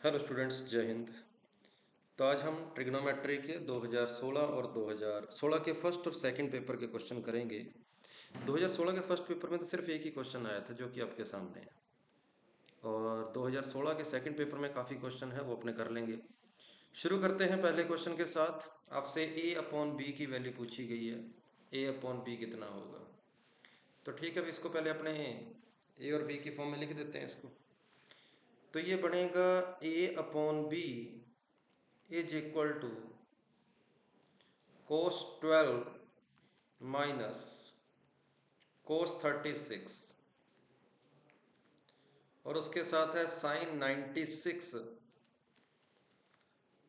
Hello students, जय हिंद। तो आज हम ट्रिग्नोमेट्री के 2016 और 2016 के फर्स्ट और सेकंड पेपर के क्वेश्चन करेंगे। 2016 के फर्स्ट पेपर में तो सिर्फ एक ही क्वेश्चन आया था जो कि आपके सामने है, और 2016 के सेकंड पेपर में काफ़ी क्वेश्चन है, वो अपने कर लेंगे। शुरू करते हैं पहले क्वेश्चन के साथ। आपसे ए अपॉन बी की वैल्यू पूछी गई है। ए अपॉन बी कितना होगा? तो ठीक है, अब इसको पहले अपने ए और बी की फॉर्म में लिख देते हैं इसको। तो ये बनेगा A upon B is equal to cos 12 minus cos 36, और उसके साथ है sin 96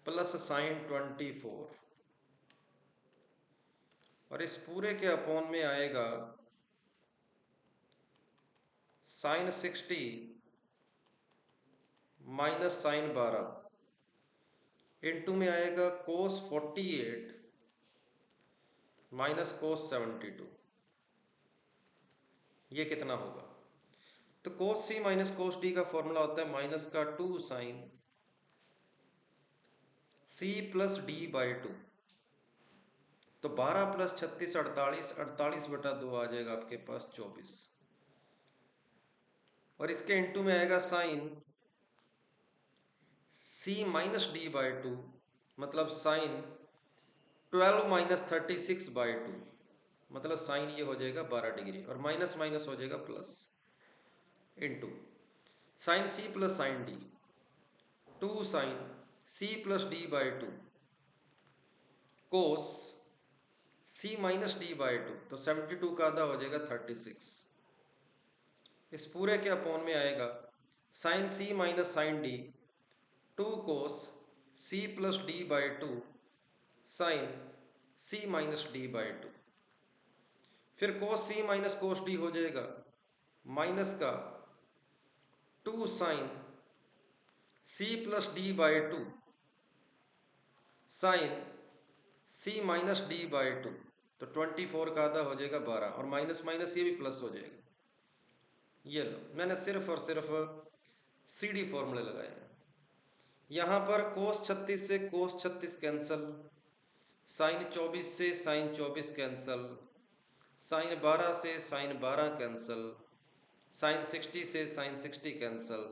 प्लस sin 24, और इस पूरे के अपॉन में आएगा sin 60 माइनस sin 12, इनटू में आएगा cos 48 माइनस cos 72। ये कितना होगा? तो cos c minus cos d का फॉर्मूला होता है माइनस का 2 sin c plus D by 2। तो 12 प्लस 36 48, 48 बटा 2 आ जाएगा आपके पास 24, और इसके इंटू में आएगा sine c minus D by 2, मतलब साइन 12 माइनस 36 बाई 2, मतलब साइन ये हो जाएगा 12 डिग्री, और माइनस माइनस हो जाएगा plus, into sine c plus sine D, 2 sine c plus D by 2 cos c minus D by 2, तो 72 का आधा हो जाएगा 36। इस पूरे के अपॉन में आएगा sine c minus sine D, 2 cos c plus D by 2 sine c minus D by 2। फिर cos c minus cos D हो जाएगा माइनस का 2 sine c plus D by 2 sine c minus D by 2, तो 24 का आधा हो जाएगा 12, और माइनस माइनस ये भी प्लस हो जाएगा। ये लो, मैंने सिर्फ और सिर्फ सी डी फॉर्मूले लगाए हैं। यहाँ पर कोस 36 से कोस 36 कैंसल, साइन 24 से साइन 24 कैंसल, साइन 12 से साइन 12 कैंसल, साइन 60 से साइन 60 कैंसल,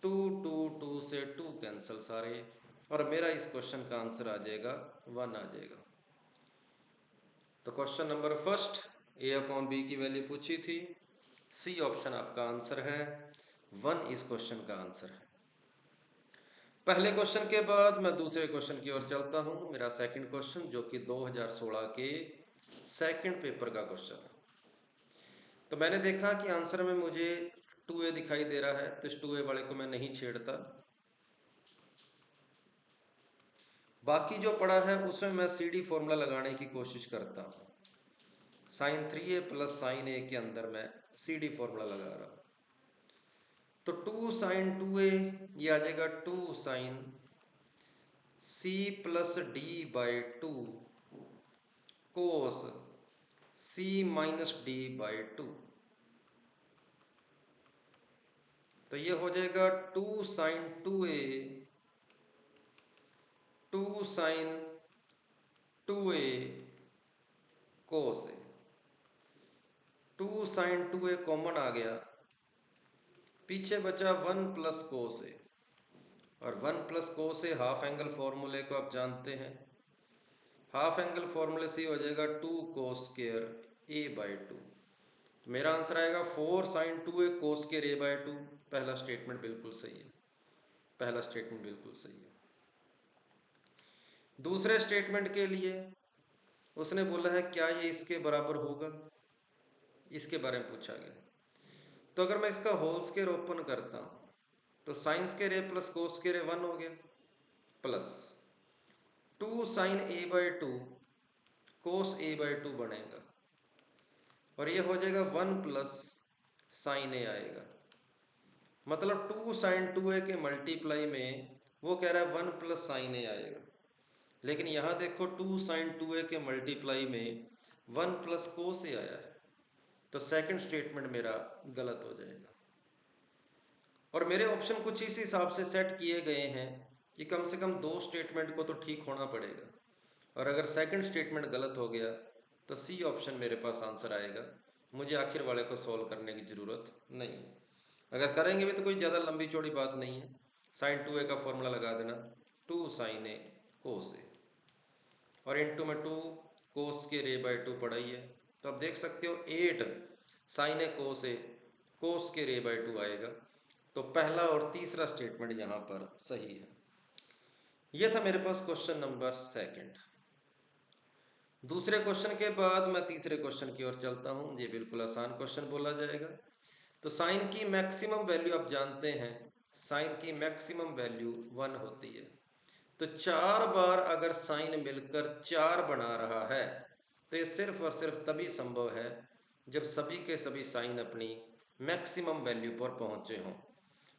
2 2 2 से 2 कैंसल सारे, और मेरा इस क्वेश्चन का आंसर आ जाएगा 1 आ जाएगा। तो क्वेश्चन नंबर फर्स्ट, ए अपॉन बी की वैल्यू पूछी थी, सी ऑप्शन आपका आंसर है, 1 इस क्वेश्चन का आंसर है। पहले क्वेश्चन के बाद मैं दूसरे क्वेश्चन की ओर चलता हूं। मेरा सेकंड क्वेश्चन जो कि 2016 के सेकंड पेपर का क्वेश्चन है। तो मैंने देखा कि आंसर में मुझे 2a दिखाई दे रहा है, तो इस 2a वाले को मैं नहीं छेड़ता। बाकी जो पड़ा है उसमें मैं सी डी फॉर्मूला लगाने की कोशिश करता हूँ। Sign 3a plus sign a के अंदर मैं सी डी फॉर्मूला लगा रहा हूँ। तो 2 साइन 2a ये आ जाएगा 2 sine c plus D by 2 cos c minus D by 2। तो ये हो जाएगा 2 sine 2a 2 sine 2a cos a। 2 sine 2a common आ गया, पीछे बचा 1 प्लस कोस a, और 1 plus cos A half angle फॉर्मूले को आप जानते हैं। हाफ एंगल फॉर्मूले से हो जाएगा 2 कोस स्क्वायर ए बाई 2। मेरा आंसर आएगा 4 sine 2a cos square A by 2। पहला स्टेटमेंट बिल्कुल सही है, पहला स्टेटमेंट बिल्कुल सही है। दूसरे स्टेटमेंट के लिए उसने बोला है क्या ये इसके बराबर होगा, इसके बारे में पूछा गया। तो अगर मैं इसका होल स्क्वायर ओपन करता हूँ तो sine square A plus cos square A 1 हो गया, plus 2 sine A by 2 cos A by 2 बनेगा, और ये हो जाएगा 1 प्लस साइन ए आएगा। मतलब 2 साइन 2a के मल्टीप्लाई में वो कह रहा है 1 प्लस साइन ए आएगा, लेकिन यहाँ देखो 2 साइन 2a के मल्टीप्लाई में 1 प्लस कोस ए आया है, तो सेकंड स्टेटमेंट मेरा गलत हो जाएगा। और मेरे ऑप्शन कुछ इस हिसाब से सेट किए गए हैं कि कम से कम 2 स्टेटमेंट को तो ठीक होना पड़ेगा, और अगर सेकंड स्टेटमेंट गलत हो गया तो सी ऑप्शन मेरे पास आंसर आएगा। मुझे आखिर वाले को सॉल्व करने की ज़रूरत नहीं है। अगर करेंगे भी तो कोई ज़्यादा लंबी चौड़ी बात नहीं है। साइन 2a का फॉर्मूला लगा देना, 2 sin a cos a, और इंटू में 2 कोस के रे बाई 2 पढ़ाई है। तो आप देख सकते हो 8 साइन ए कोस के रे बाई 2 आएगा। तो पहला और तीसरा स्टेटमेंट यहाँ पर सही है। यह था मेरे पास क्वेश्चन नंबर सेकंड। दूसरे क्वेश्चन के बाद मैं तीसरे क्वेश्चन की ओर चलता हूँ। ये बिल्कुल आसान क्वेश्चन बोला जाएगा। तो साइन की मैक्सिमम वैल्यू आप जानते हैं, साइन की मैक्सिमम वैल्यू 1 होती है। तो 4 बार अगर साइन मिलकर 4 बना रहा है तो ये सिर्फ और सिर्फ तभी संभव है जब सभी के सभी साइन अपनी मैक्सिमम वैल्यू पर पहुंचे हों।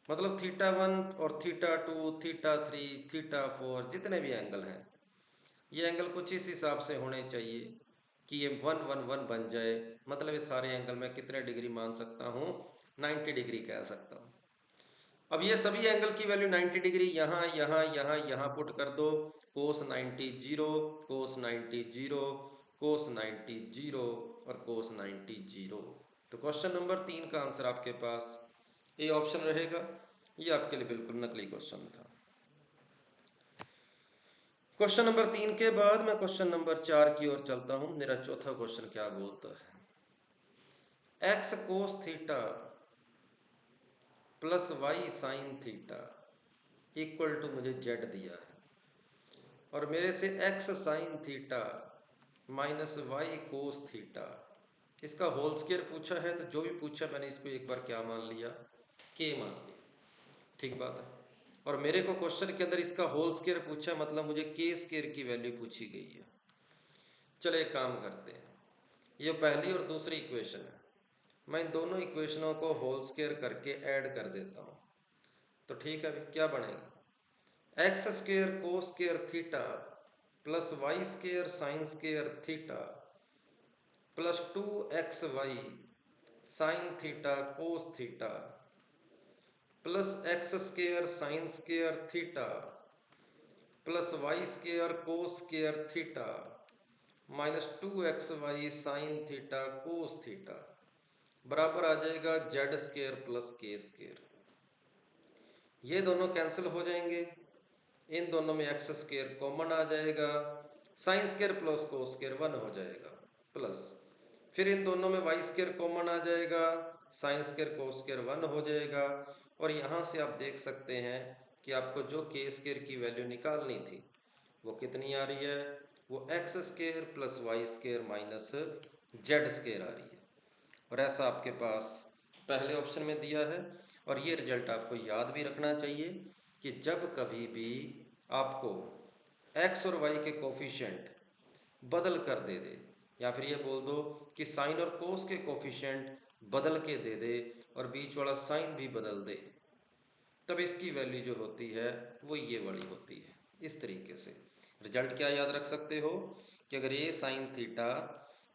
मतलब θ1 और θ2, θ3, θ4 जितने भी एंगल हैं, ये एंगल कुछ इस हिसाब से होने चाहिए कि ये 111 बन जाए। मतलब इस सारे एंगल में कितने डिग्री मान सकता हूँ, 90 डिग्री कह सकता हूँ। अब ये सभी एंगल की वैल्यू 90 डिग्री यहाँ यहाँ यहाँ यहाँ पुट कर दो। कोस 90 0, कोस 90 0, कोस 90 0 और कोस 90 0। तो क्वेश्चन नंबर 3 का आंसर आपके पास ए ऑप्शन रहेगा। ये आपके लिए बिल्कुल नकली क्वेश्चन था। क्वेश्चन नंबर 3 के बाद मैं क्वेश्चन नंबर 4 की ओर चलता हूं। मेरा चौथा क्वेश्चन क्या बोलता है, X cos theta plus Y sine theta equal to मुझे जेड दिया है, और मेरे से X sine theta minus Y cos theta इसका होल स्क्वायर पूछा है। तो जो भी पूछा मैंने इसको एक बार क्या मान लिया, के मान लिया। ठीक बात है। और मेरे को क्वेश्चन के अंदर इसका होल स्क्वायर पूछा, मतलब मुझे के स्क्वायर की वैल्यू पूछी गई है। चलो एक काम करते हैं, ये पहली और दूसरी इक्वेशन है, मैं इन दोनों इक्वेशनों को होल स्क्वायर करके ऐड कर देता हूँ। तो ठीक है, अभी क्या बनेगा, X square cos square theta plus Y square sine square theta plus 2xy sine theta cos theta plus X square sine square theta plus Y square cos square theta minus 2xy sine theta cos theta बराबर आ जाएगा Z square plus K square. ये दोनों cancel हो जाएंगे, इन दोनों में x square common आ जाएगा, sine square plus cos square 1 हो जाएगा, प्लस फिर इन दोनों में वाई स्क्वायर कॉमन आ जाएगा, साइन स्क्वायर कोस स्क्वायर 1 हो जाएगा। और यहाँ से आप देख सकते हैं कि आपको जो के स्क्वायर की वैल्यू निकालनी थी वो कितनी आ रही है, वो X square plus Y square minus Z square आ रही है। और ऐसा आपके पास पहले ऑप्शन में दिया है। और ये रिजल्ट आपको याद भी रखना चाहिए कि जब कभी भी आपको एक्स और वाई के कोफिशिएंट बदल कर दे दे, या फिर ये बोल दो कि साइन और कोस के कोफिशिएंट बदल के दे दे और बीच वाला साइन भी बदल दे, तब इसकी वैल्यू जो होती है वो ये वाली होती है। इस तरीके से रिजल्ट क्या याद रख सकते हो कि अगर A sine theta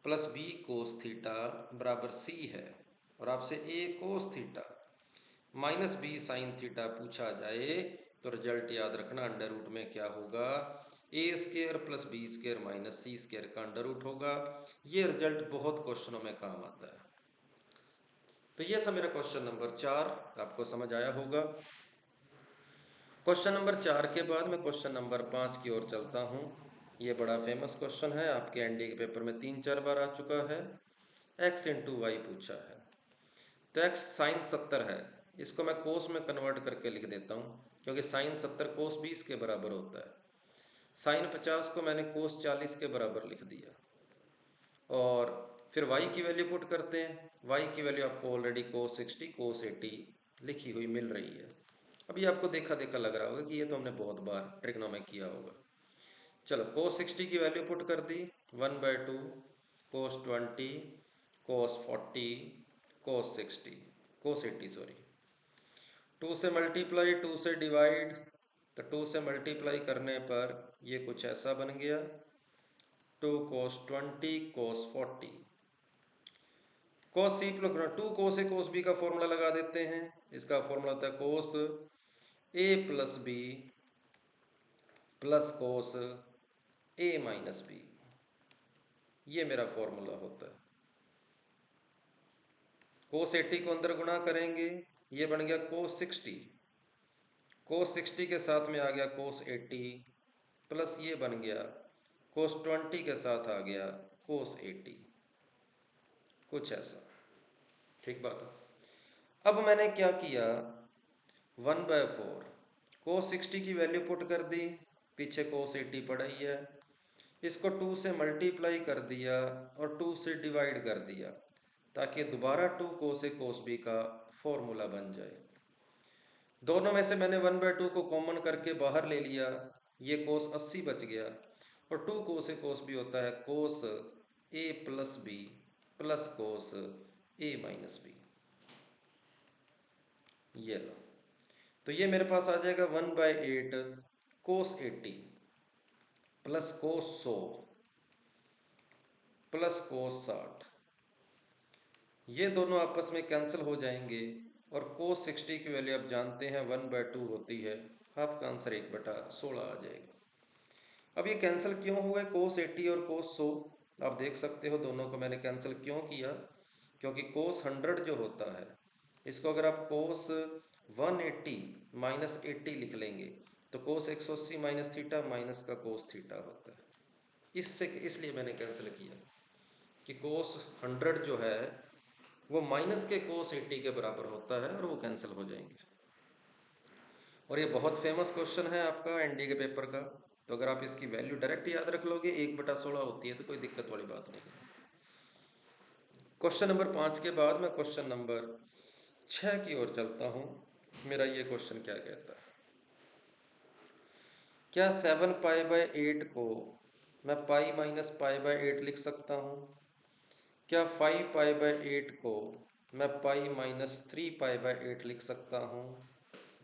plus B cos theta बराबर सी है, और आपसे A cos theta minus B sine theta पूछा जाए, तो रिजल्ट याद रखना अंडर रूट में क्या होगा, A square plus B square minus C square का अंडर रूट होगा। ये रिजल्ट बहुत क्वेश्चनों में काम आता है। तो ये था मेरा क्वेश्चन नंबर 4, आपको समझ आया होगा। क्वेश्चन नंबर 4 के बाद मैं क्वेश्चन नंबर 5 की ओर चलता हूँ। ये बड़ा फेमस क्वेश्चन है, आपके एनडीए के पेपर में 3-4 बार आ चुका है। x इंटू वाई पूछा है। तो x साइन 70 है, इसको मैं कोस में कन्वर्ट करके लिख देता हूँ, क्योंकि साइन 70 कोस 20 के बराबर होता है। साइन 50 को मैंने कोस 40 के बराबर लिख दिया। और फिर y की वैल्यू पुट करते हैं। y की वैल्यू आपको ऑलरेडी कोस 60 कोस 80 लिखी हुई मिल रही है। अभी आपको देखा देखा लग रहा होगा कि ये तो हमने बहुत बार ट्रिग्नो में किया होगा। चलो कोस 60 की वैल्यू पुट कर दी, 1/2 कोस 20 कोस 40 कोस 60 कोस 80 सॉरी, 2 से मल्टीप्लाई 2 से डिवाइड, तो 2 से मल्टीप्लाई करने पर ये कुछ ऐसा बन गया, 2 cos 20 cos 40 cos c plus 2 cos a cos b का फॉर्मूला लगा देते हैं। इसका फॉर्मूला होता है cos a plus B plus cos a minus B. ये मेरा फॉर्मूला होता है। cos 80 को अंदर गुणा करेंगे, ये बन गया cos 60। cos 60 के साथ में आ गया cos 80 प्लस ये बन गया cos 20 के साथ आ गया cos 80, कुछ ऐसा। ठीक बात है। अब मैंने क्या किया, 1/4 cos 60 की वैल्यू पुट कर दी, पीछे cos 80 पड़ा ही है, इसको 2 से मल्टीप्लाई कर दिया और 2 से डिवाइड कर दिया ताकि दोबारा 2 cos a cos b का फॉर्मूला बन जाए। दोनों में से मैंने 1/2 को कॉमन करके बाहर ले लिया, ये cos 80 बच गया और 2 cos a cos b होता है cos a plus b plus cos a minus b। ये लो, तो ये मेरे पास आ जाएगा 1/8 cos 80 plus cos 100 plus cos 60। ये दोनों आपस में कैंसिल हो जाएंगे और cos 60 की वैल्यू आप जानते हैं 1/2 होती है, आपका आंसर 1/16 आ जाएगा। अब ये कैंसिल क्यों हुआ है cos 80 और cos 100, आप देख सकते हो दोनों को मैंने कैंसिल क्यों किया, क्योंकि cos 100 जो होता है इसको अगर आप cos 180 माइनस 80 लिख लेंगे तो cos 180 माइनस थीटा माइनस का cos थीटा होता है। इसलिए मैंने कैंसिल किया कि cos 100 जो है वो माइनस के cos 80 के बराबर होता है और वो कैंसिल हो जाएंगे। और ये बहुत फेमस क्वेश्चन है आपका एनडीए के पेपर का, तो अगर आप इसकी वैल्यू डायरेक्ट याद रख लोगे 1/16 होती है तो कोई दिक्कत वाली बात नहीं है। क्वेश्चन नंबर 5 के बाद मैं क्वेश्चन नंबर 6 की ओर चलता हूँ। मेरा ये क्वेश्चन क्या कहता है, क्या 7π/8 को मैं पाई माइनस π/8 लिख सकता हूँ? क्या 5π/8 को मैं पाई माइनस 3π/8 लिख सकता हूँ?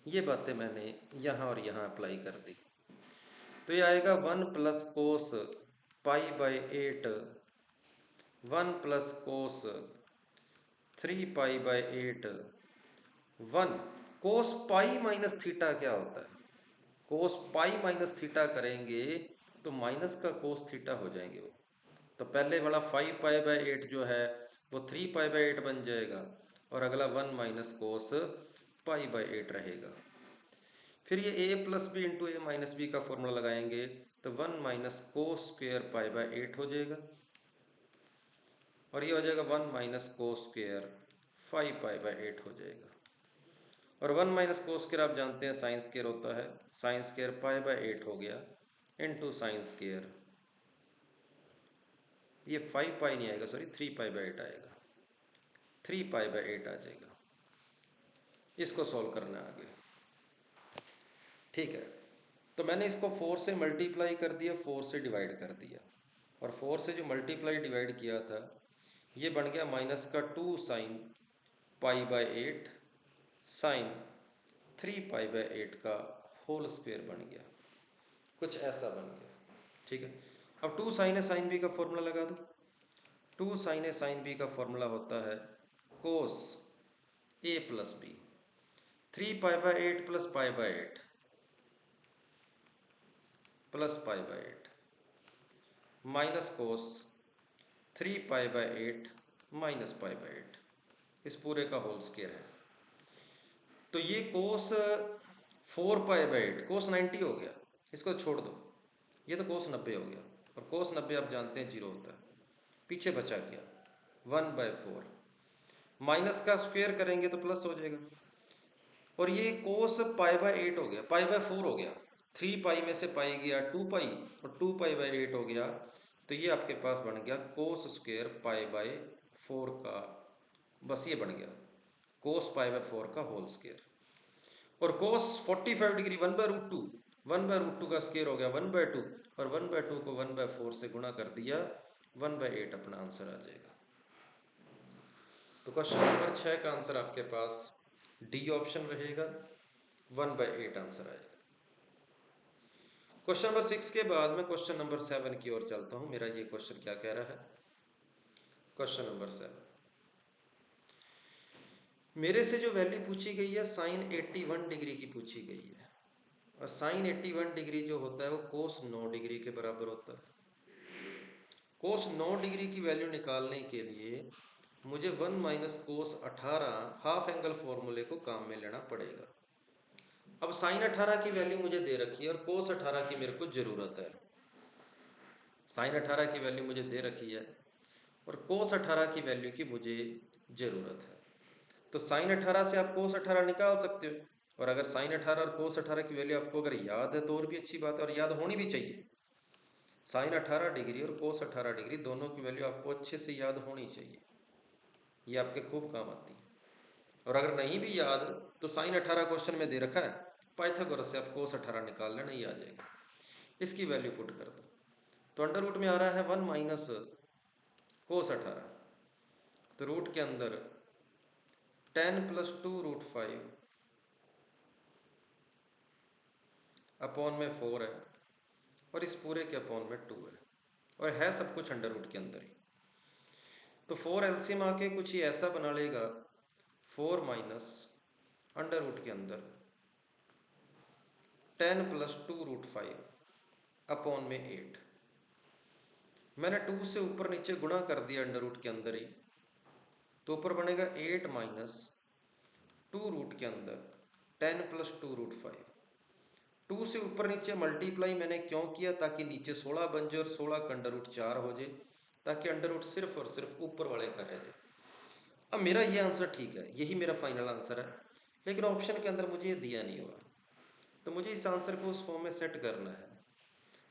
ये बातें मैंने यहाँ और यहाँ अप्लाई कर दी, तो ये आएगा 1 प्लस कोस π/8 1 प्लस कोस 3π/8 1 कोस पाई माइनस थीटा क्या होता है, कोस पाई माइनस थीटा करेंगे तो माइनस का कोस थीटा हो जाएंगे वो, तो पहले वाला 5π/8 जो है वो 3π/8 बन जाएगा और अगला 1 माइनस कोस π/8 रहेगा। फिर ये a plus B into A minus B का फॉर्मूला लगाएंगे तो 1 माइनस कोस स्क्वेयर π/8 हो जाएगा और ये हो जाएगा 1 माइनस कोस स्क्वेयर 5π/8 हो जाएगा। और 1 माइनस कोस स्क्वेयर आप जानते हैं साइन स्क्वेयर होता है, साइन स्क्वेयर π/8 हो गया इंटू साइन स्क्वेयर, ये 5π नहीं आएगा सॉरी 3π/8 आएगा, 3π/8 आ जाएगा। इसको सॉल्व करना है आगे, ठीक है। तो मैंने इसको 4 से मल्टीप्लाई कर दिया, 4 से डिवाइड कर दिया और 4 से जो मल्टीप्लाई डिवाइड किया था ये बन गया माइनस का 2 साइन π/8 साइन 3π/8 का होल स्क्वायर बन गया, कुछ ऐसा बन गया, ठीक है। अब 2 साइन ए साइन बी का फॉर्मूला लगा दो। 2 साइन ए साइन बी का फॉर्मूला होता है cos A plus B, 3π/8 plus π/8 plus π/8 minus cos 3π/8 minus π/8, इस पूरे का होल स्क्वायर है। तो ये कोस 4π/8 कोस 90 हो गया, इसको छोड़ दो, ये तो कोस 90 हो गया और कोस 90 आप जानते हैं 0 होता है, पीछे बचा क्या 1/4, माइनस का स्क्वायर करेंगे तो प्लस हो जाएगा और ये कोस π/8 हो गया, π/4 हो गया, 3π में से पाई गया 2π और 2π/8 हो गया, तो ये आपके पास बन गया कोस स्क्वायर π/4 का, बस ये बन गया कोस π/4 का होल स्क्वायर। और कोस 45 डिग्री 1/√2, 1/√2 का स्क्वायर हो गया 1/2 और 1/2 को 1/4 से गुणा कर दिया, 1/8 अपना आंसर आ जाएगा। तो क्वेश्चन नंबर 6 का आंसर आपके पास डी ऑप्शन रहेगा, 1/8 आंसर आएगा। क्वेश्चन नंबर 6 के बाद मैं क्वेश्चन नंबर 7 की ओर चलता हूं। मेरा ये क्वेश्चन क्या कह रहा है, क्वेश्चन नंबर 7, मेरे से जो वैल्यू पूछी गई है साइन 81 डिग्री की पूछी गई है, और साइन 81 डिग्री जो होता है वो कोस 9 डिग्री के बराबर होता है। कोस 9 डिग्री की वैल्यू निकालने के लिए मुझे 1 माइनस कोस 18 हाफ एंगल फॉर्मूले को काम में लेना पड़ेगा। अब साइन 18 की वैल्यू मुझे दे रखी है और कोस 18 की मेरे को ज़रूरत है। साइन 18 की वैल्यू मुझे दे रखी है और कोस 18 की वैल्यू की मुझे ज़रूरत है। तो साइन 18 से आप कोस 18 निकाल सकते हो, और अगर साइन 18 और कोस 18 की वैल्यू आपको अगर याद है तो और भी अच्छी बात है, और याद होनी भी चाहिए। साइन 18 डिग्री और कोस 18 डिग्री दोनों की वैल्यू आपको अच्छे से याद होनी चाहिए, ये आपके खूब काम आती है। और अगर नहीं भी याद तो साइन 18 क्वेश्चन में दे रखा है, पाइथागोरस से आप कोस 18 निकाल लेना, ही आ जाएगा। इसकी वैल्यू पुट कर दो, तो अंडर रूट में आ रहा है 1 माइनस कोस 18, तो रूट के अंदर 10 प्लस 2 रूट 5 अपॉन में 4 है, और इस पूरे के अपॉन में 2 है, और है सब कुछ अंडर रूट के अंदर ही। तो 4 एलसीएम आके कुछ ही ऐसा बना लेगा, 4 माइनस अंडर रूट के अंदर 10 प्लस 2 रूट 5 अपॉन में 8। मैंने 2 से ऊपर नीचे गुणा कर दिया अंडर रूट के अंदर ही, तो ऊपर बनेगा 8 माइनस 2 रूट के अंदर 10 प्लस 2 रूट 5। 2 से ऊपर नीचे मल्टीप्लाई मैंने क्यों किया, ताकि नीचे 16 बन जाए और 16 का अंडर रूट 4 हो जाए, ताकि अंडर रूट सिर्फ और सिर्फ ऊपर वाले का रह जाए। अब मेरा ये आंसर ठीक है, यही मेरा फाइनल आंसर है, लेकिन ऑप्शन के अंदर मुझे ये दिया नहीं हुआ, तो मुझे इस आंसर को उस फॉर्म में सेट करना है।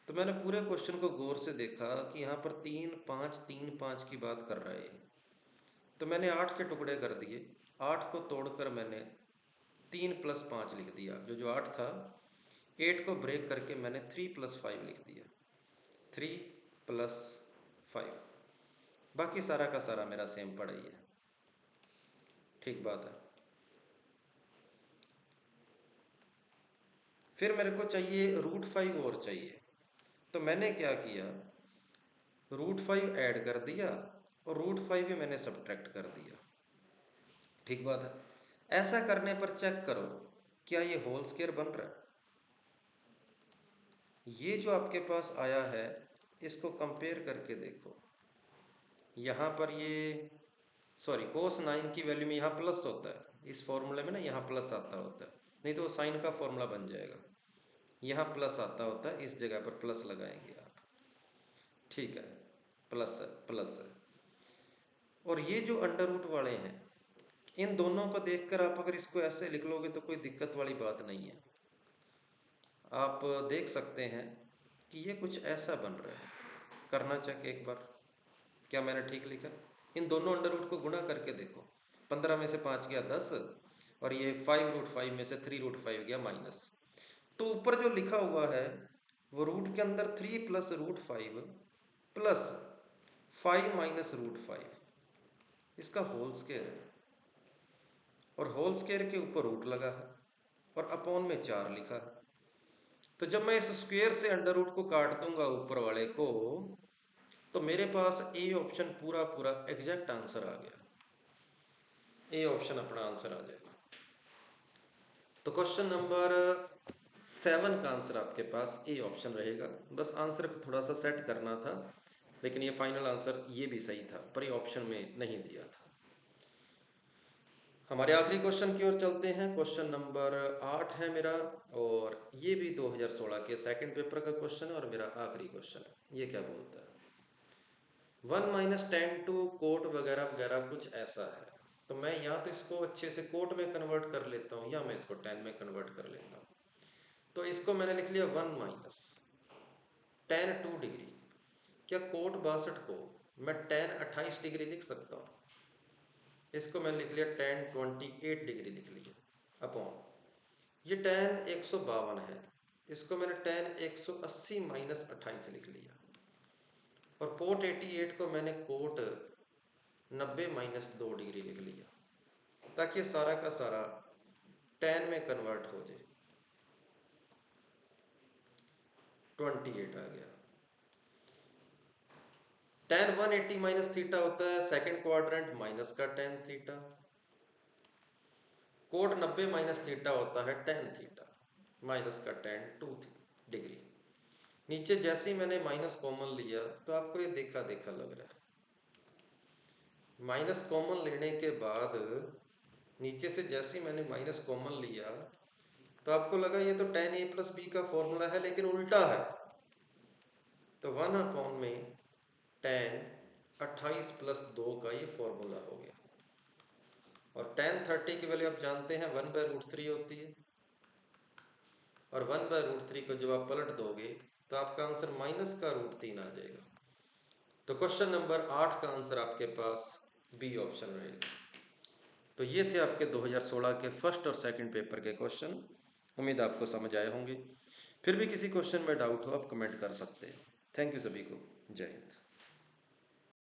तो मैंने पूरे क्वेश्चन को गौर से देखा कि यहाँ पर 3 5 3 5 की बात कर रहा है, तो मैंने 8 के टुकड़े कर दिए, 8 को तोड़कर मैंने 3 प्लस 5 लिख दिया, जो 8 था 8 को ब्रेक करके मैंने 3 प्लस 5 लिख दिया, 3 प्लस 5। बाकी सारा का सारा मेरा सेम पड़ा ही है, ठीक बात है। फिर मेरे को चाहिए रूट 5 और चाहिए, तो मैंने क्या किया, रूट 5 ऐड कर दिया और रूट 5 ही मैंने सब्ट्रैक्ट कर दिया, ठीक बात है। ऐसा करने पर चेक करो क्या ये होल स्क्वायर बन रहा है। ये जो आपके पास आया है इसको कंपेयर करके देखो, यहाँ पर ये सॉरी कोस 9 की वैल्यू में यहाँ प्लस होता है, इस फॉर्मूले में ना यहाँ प्लस आता होता है, नहीं तो साइन का फॉर्मूला बन जाएगा। यहाँ प्लस आता होता है, इस जगह पर प्लस लगाएंगे आप, ठीक है, प्लस है प्लस है। और ये जो अंडर रूट वाले हैं, इन दोनों को देखकर आप अगर इसको ऐसे लिख लोगे तो कोई दिक्कत वाली बात नहीं है। आप देख सकते हैं कि ये कुछ ऐसा बन रहा है, करना चेक एक बार, क्या मैंने ठीक लिखा। इन दोनों अंडर रूट को गुणा करके देखो, 15 में से 5 गया 10, और ये 5 रूट 5 में से 3 रूट 5 गया माइनस। तो ऊपर जो लिखा हुआ है वो रूट के अंदर 3 plus root 5 plus 5 minus root 5, इसका होल स्क्वायर है, और होल स्क्वायर के ऊपर रूट लगा है और अपॉन में 4 लिखा है। तो जब मैं इस स्क्वायर से अंडर रूट को काट दूंगा ऊपर वाले को, तो मेरे पास ए ऑप्शन पूरा पूरा एग्जैक्ट आंसर आ गया, ए ऑप्शन अपना आंसर आ जाएगा। तो क्वेश्चन नंबर 7 का आंसर आपके पास ए ऑप्शन रहेगा। बस आंसर को थोड़ा सा सेट करना था, लेकिन ये फाइनल आंसर ये भी सही था, पर ये ऑप्शन में नहीं दिया था। हमारे आखिरी क्वेश्चन की ओर चलते हैं। क्वेश्चन नंबर 8 है मेरा, और ये भी 2016 के सेकंड पेपर का क्वेश्चन है और मेरा आखिरी क्वेश्चन है। ये क्या बोलता है, 1 माइनस 10 टू कोट वगैरह वगैरह कुछ ऐसा है। तो मैं या तो इसको अच्छे से कोट में कन्वर्ट कर लेता हूँ, या मैं इसको 10 में कन्वर्ट कर लेता हूँ। तो इसको मैंने लिख लिया 1 माइनस tan 2 डिग्री। क्या कोट 62 को मैं tan 28 डिग्री लिख सकता हूँ? इसको मैंने लिख लिया tan 28 डिग्री लिख लिया, अपॉन ये tan 152 है, इसको मैंने tan 180 माइनस 28 लिख लिया, और कोट 88 को मैंने कोट 90 माइनस 2 डिग्री लिख लिया, ताकि ये सारा का सारा tan में कन्वर्ट हो जाए। 28 आ गया। tan 180 माइनस थीटा होता है सेकंड क्वाड्रेंट माइनस का tan theta, cot 90 minus theta होता है टेन थीटा, माइनस का टेन 2 डिग्री। नीचे जैसे ही मैंने माइनस कॉमन लिया तो आपको ये देखा देखा लग रहा है। माइनस कॉमन लेने के बाद नीचे से जैसे ही मैंने माइनस कॉमन लिया तो आपको लगा ये तो tan a प्लस बी का फॉर्मूला है, लेकिन उल्टा है। तो 1 में tan 28 प्लस 2 का ये फॉर्मूला हो गया। और tan 30 की वैल्यू आप जानते हैं 1/√3 होती है, और 1/√3 को जब आप पलट दोगे तो आपका आंसर माइनस का √3 आ जाएगा। तो क्वेश्चन नंबर 8 का आंसर आपके पास बी ऑप्शन रहेगा। तो ये थे आपके 2016 के फर्स्ट और सेकंड पेपर के क्वेश्चन। उम्मीद आपको समझ आए होंगे। फिर भी किसी क्वेश्चन में डाउट हो आप कमेंट कर सकते हैं। थैंक यू सभी को। जय हिंद।